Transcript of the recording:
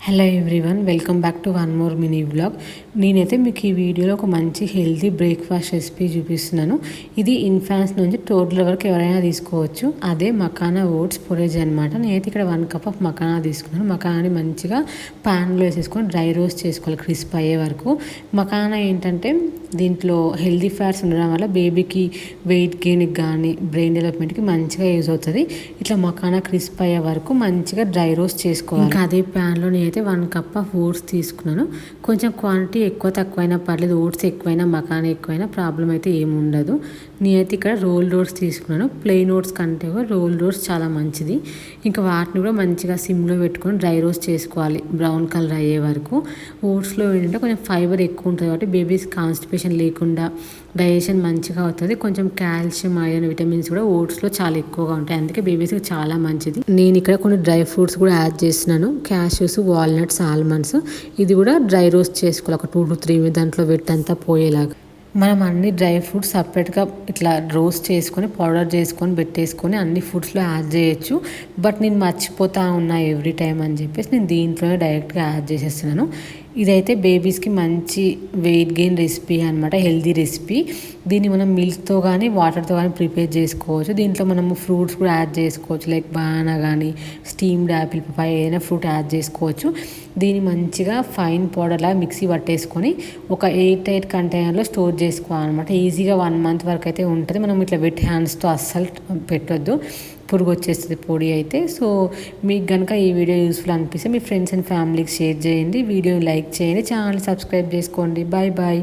Hello everyone, welcome back to one more mini vlog. నేనైతే మీకు ఈ వీడియోలో ఒక మంచి హెల్తీ బ్రేక్ఫాస్ట్ రెసిపీ చూపిస్తున్నాను. ఇది ఇన్ఫాన్స్ నుంచి టోటల్ వరకు ఎవరైనా తీసుకోవచ్చు. అదే మకానా ఓట్స్ పొరేజ్ అనమాట. నేనైతే ఇక్కడ 1 కప్ ఆఫ్ మకానా తీసుకున్నాను. మకానాని మంచిగా ప్యాన్లో వేసేసుకొని డ్రై రోస్ట్ చేసుకోవాలి క్రిస్ప్ అయ్యే వరకు. మకానా ఏంటంటే దీంట్లో హెల్తీ ఫ్యాట్స్ ఉండడం వల్ల బేబీకి వెయిట్ గెయిన్కి కానీ బ్రెయిన్ డెవలప్మెంట్కి మంచిగా యూజ్ అవుతుంది. ఇట్లా మకానా క్రిస్ప్ అయ్యే వరకు మంచిగా డ్రై రోస్ట్ చేసుకోవాలి. ఇంకా అదే ప్యాన్లో నేనైతే 1 కప్ ఆఫ్ ఓట్స్ తీసుకున్నాను. కొంచెం క్వాంటిటీ ఎక్కువ తక్కువైనా పర్లేదు, ఓట్స్ ఎక్కువైనా మకానా ఎక్కువైనా ప్రాబ్లం అయితే ఏమి ఉండదు. నేనైతే ఇక్కడ రోల్ ఓట్స్ తీసుకున్నాను. ప్లెయిన్ ఓట్స్ కంటే కూడా రోల్ ఓట్స్ చాలా మంచిది. ఇంకా వాటిని కూడా మంచిగా సిమ్లో పెట్టుకొని డ్రై రోస్ట్ చేసుకోవాలి బ్రౌన్ కలర్ అయ్యే వరకు. ఓట్స్లో ఏంటంటే కొంచెం ఫైబర్ ఎక్కువ ఉంటుంది కాబట్టి బేబీస్ కాన్స్టిపేషన్ లేకుండా డైజెషన్ మంచిగా అవుతుంది. కొంచెం కాల్షియం, ఐరన్, విటమిన్స్ కూడా ఓట్స్లో చాలా ఎక్కువగా ఉంటాయి. అందుకే బేబీస్కి చాలా మంచిది. నేను ఇక్కడ కొన్ని డ్రై ఫ్రూట్స్ కూడా యాడ్ చేస్తున్నాను. Cashews, walnuts, almonds. ఇది కూడా డ్రై రోస్ట్ చేసుకోవాలి ఒక 2 to 3 దాంట్లో వెట్టంతా పోయేలాగా. మనం అన్ని డ్రై ఫ్రూట్స్ సపరేట్గా ఇట్లా రోస్ట్ చేసుకొని పౌడర్ చేసుకొని పెట్టేసుకొని అన్ని ఫుడ్స్లో యాడ్ చేయొచ్చు. బట్ నేను మర్చిపోతా ఉన్నా ఎవ్రీ టైం అని చెప్పేసి నేను దీంట్లోనే డైరెక్ట్గా యాడ్ చేసేస్తున్నాను. ఇదైతే బేబీస్కి మంచి వెయిట్ గెయిన్ రెసిపీ అనమాట, హెల్దీ రెసిపీ. దీన్ని మనం మిల్క్తో కానీ వాటర్తో కానీ ప్రిపేర్ చేసుకోవచ్చు. దీంట్లో మనము ఫ్రూట్స్ కూడా యాడ్ చేసుకోవచ్చు, లైక్ బనానా కానీ స్టీమ్డ్ యాపిల్, పపాయ, ఏదైనా ఫ్రూట్ యాడ్ చేసుకోవచ్చు. దీన్ని మంచిగా ఫైన్ పౌడర్లా మిక్సీ పట్టేసుకొని ఒక 8 కంటైనర్లో స్టోర్ చేసుకోవాలన్నమాట. ఈజీగా 1 month వరకు అయితే ఉంటుంది. మనం ఇట్లా వెట్ హ్యాండ్స్తో అస్సలు పెట్టొద్దు, పురుగు వచ్చేస్తుంది పొడి అయితే. సో మీకు కనుక ఈ వీడియో యూస్ఫుల్ అనిపిస్తే మీ ఫ్రెండ్స్ అండ్ ఫ్యామిలీకి షేర్ చేయండి, వీడియో లైక్ చేయండి, ఛానల్ సబ్స్క్రైబ్ చేసుకోండి. Bye bye.